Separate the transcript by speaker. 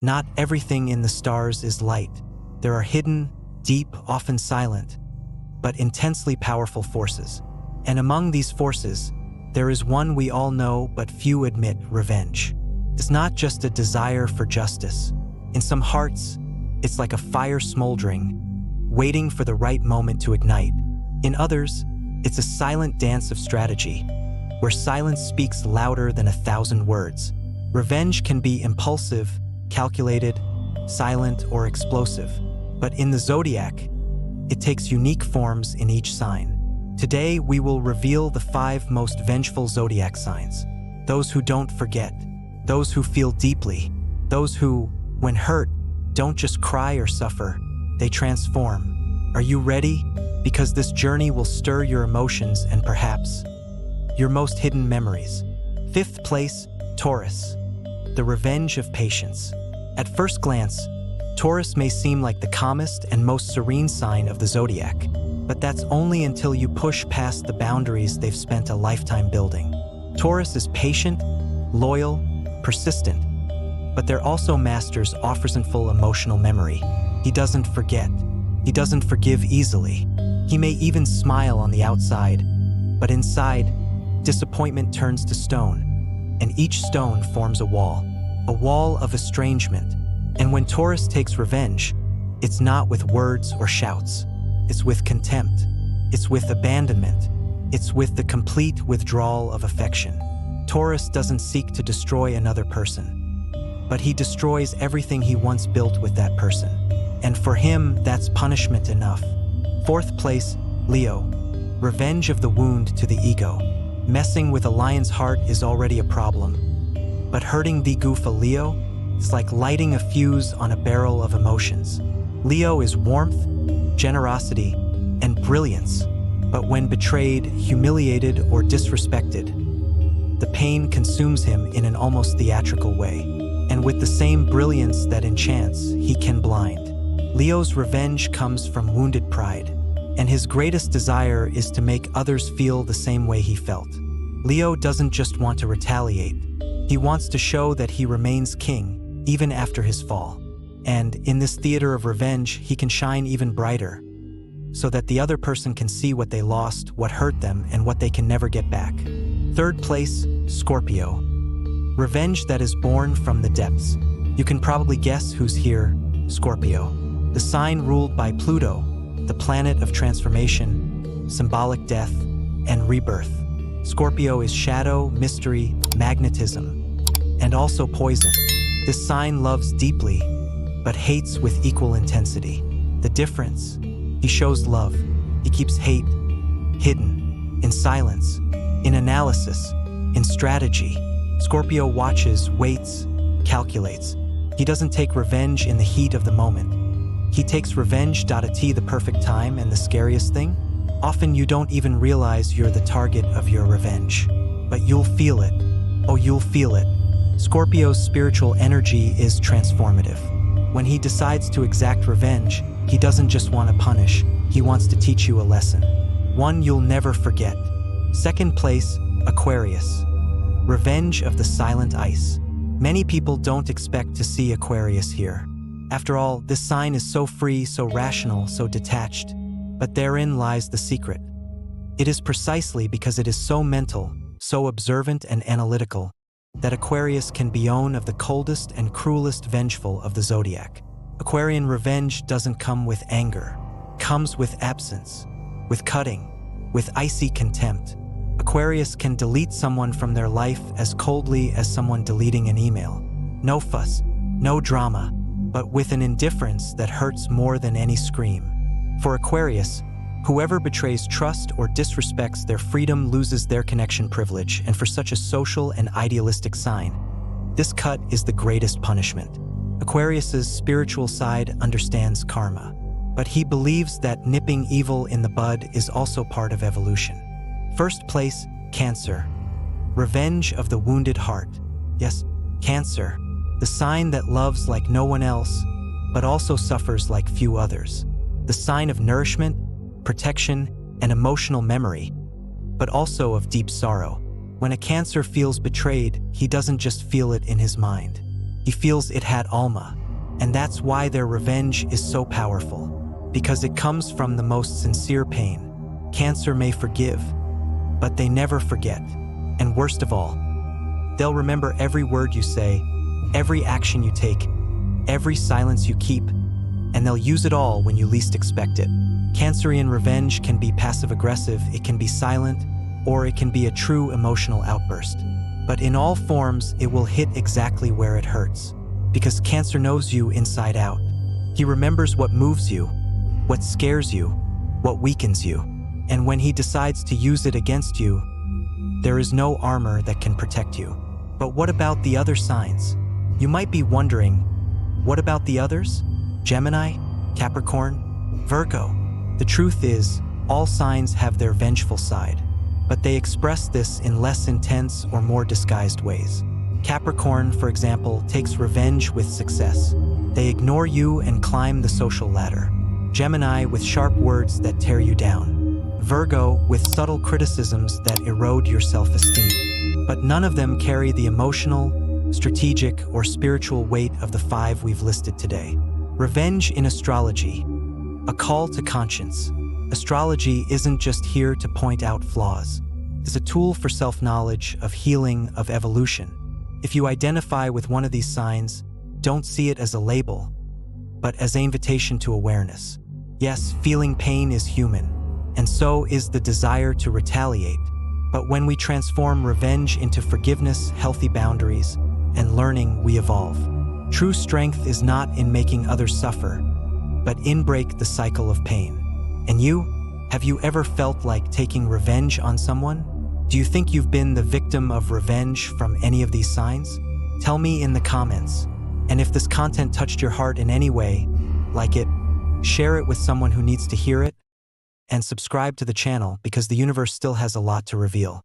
Speaker 1: Not everything in the stars is light. There are hidden, deep, often silent, but intensely powerful forces. And among these forces, there is one we all know but few admit: revenge. It's not just a desire for justice. In some hearts, it's like a fire smoldering, waiting for the right moment to ignite. In others, it's a silent dance of strategy, where silence speaks louder than 1,000 words. Revenge can be impulsive, calculated, silent, or explosive. But in the zodiac, it takes unique forms in each sign. Today, we will reveal the 5 most vengeful zodiac signs. Those who don't forget, those who feel deeply, those who, when hurt, don't just cry or suffer, they transform. Are you ready? Because this journey will stir your emotions and perhaps your most hidden memories. 5th place, Taurus, the revenge of patience. At first glance, Taurus may seem like the calmest and most serene sign of the zodiac, but that's only until you push past the boundaries they've spent a lifetime building. Taurus is patient, loyal, persistent, but they're also masters of full emotional memory. He doesn't forget. He doesn't forgive easily. He may even smile on the outside, but inside, disappointment turns to stone, and each stone forms a wall of estrangement. And when Taurus takes revenge, it's not with words or shouts. It's with contempt. It's with abandonment. It's with the complete withdrawal of affection. Taurus doesn't seek to destroy another person, but he destroys everything he once built with that person. And for him, that's punishment enough. 4th place, Leo, revenge of the wound to the ego. Messing with a lion's heart is already a problem, but hurting the goof a Leo is like lighting a fuse on a barrel of emotions. Leo is warmth, generosity, and brilliance, but when betrayed, humiliated, or disrespected, the pain consumes him in an almost theatrical way. And with the same brilliance that enchants, he can blind. Leo's revenge comes from wounded pride, and his greatest desire is to make others feel the same way he felt. Leo doesn't just want to retaliate. He wants to show that he remains king, even after his fall. And in this theater of revenge, he can shine even brighter, so that the other person can see what they lost, what hurt them, and what they can never get back. 3rd place, Scorpio, revenge that is born from the depths. You can probably guess who's here: Scorpio, the sign ruled by Pluto, the planet of transformation, symbolic death, and rebirth. Scorpio is shadow, mystery, magnetism, and also poison. This sign loves deeply, but hates with equal intensity. The difference: he shows love, he keeps hate hidden, in silence, in analysis, in strategy. Scorpio watches, waits, calculates. He doesn't take revenge in the heat of the moment. He takes revenge at the perfect time, and the scariest thing? Often you don't even realize you're the target of your revenge. But you'll feel it. Oh, you'll feel it. Scorpio's spiritual energy is transformative. When he decides to exact revenge, he doesn't just want to punish, he wants to teach you a lesson. One you'll never forget. 2nd place, Aquarius, revenge of the silent ice. Many people don't expect to see Aquarius here. After all, this sign is so free, so rational, so detached. But therein lies the secret. It is precisely because it is so mental, so observant and analytical, that Aquarius can be one of the coldest and cruelest vengeful of the zodiac. Aquarian revenge doesn't come with anger. It comes with absence, with cutting, with icy contempt. Aquarius can delete someone from their life as coldly as someone deleting an email. No fuss, no drama, but with an indifference that hurts more than any scream. For Aquarius, whoever betrays trust or disrespects their freedom loses their connection privilege, and for such a social and idealistic sign, this cut is the greatest punishment. Aquarius's spiritual side understands karma, but he believes that nipping evil in the bud is also part of evolution. 1st place, Cancer, revenge of the wounded heart. Yes, Cancer, the sign that loves like no one else, but also suffers like few others. The sign of nourishment, protection, and emotional memory, but also of deep sorrow. When a Cancer feels betrayed, he doesn't just feel it in his mind. He feels it had Alma. And that's why their revenge is so powerful. Because it comes from the most sincere pain. Cancer may forgive, but they never forget. And worst of all, they'll remember every word you say, every action you take, every silence you keep, and they'll use it all when you least expect it. Cancerian revenge can be passive-aggressive, it can be silent, or it can be a true emotional outburst. But in all forms, it will hit exactly where it hurts. Because Cancer knows you inside out. He remembers what moves you, what scares you, what weakens you. And when he decides to use it against you, there is no armor that can protect you. But what about the other signs? You might be wondering, what about the others? Gemini, Capricorn, Virgo. The truth is, all signs have their vengeful side, but they express this in less intense or more disguised ways. Capricorn, for example, takes revenge with success. They ignore you and climb the social ladder. Gemini with sharp words that tear you down. Virgo with subtle criticisms that erode your self-esteem. But none of them carry the emotional, strategic, or spiritual weight of the 5 we've listed today. Revenge in astrology, a call to conscience. Astrology isn't just here to point out flaws. It's a tool for self-knowledge, of healing, of evolution. If you identify with one of these signs, don't see it as a label, but as an invitation to awareness. Yes, feeling pain is human, and so is the desire to retaliate. But when we transform revenge into forgiveness, healthy boundaries, and learning, we evolve. True strength is not in making others suffer, but in break the cycle of pain. And you? Have you ever felt like taking revenge on someone? Do you think you've been the victim of revenge from any of these signs? Tell me in the comments. And if this content touched your heart in any way, like it, share it with someone who needs to hear it, and subscribe to the channel because the universe still has a lot to reveal.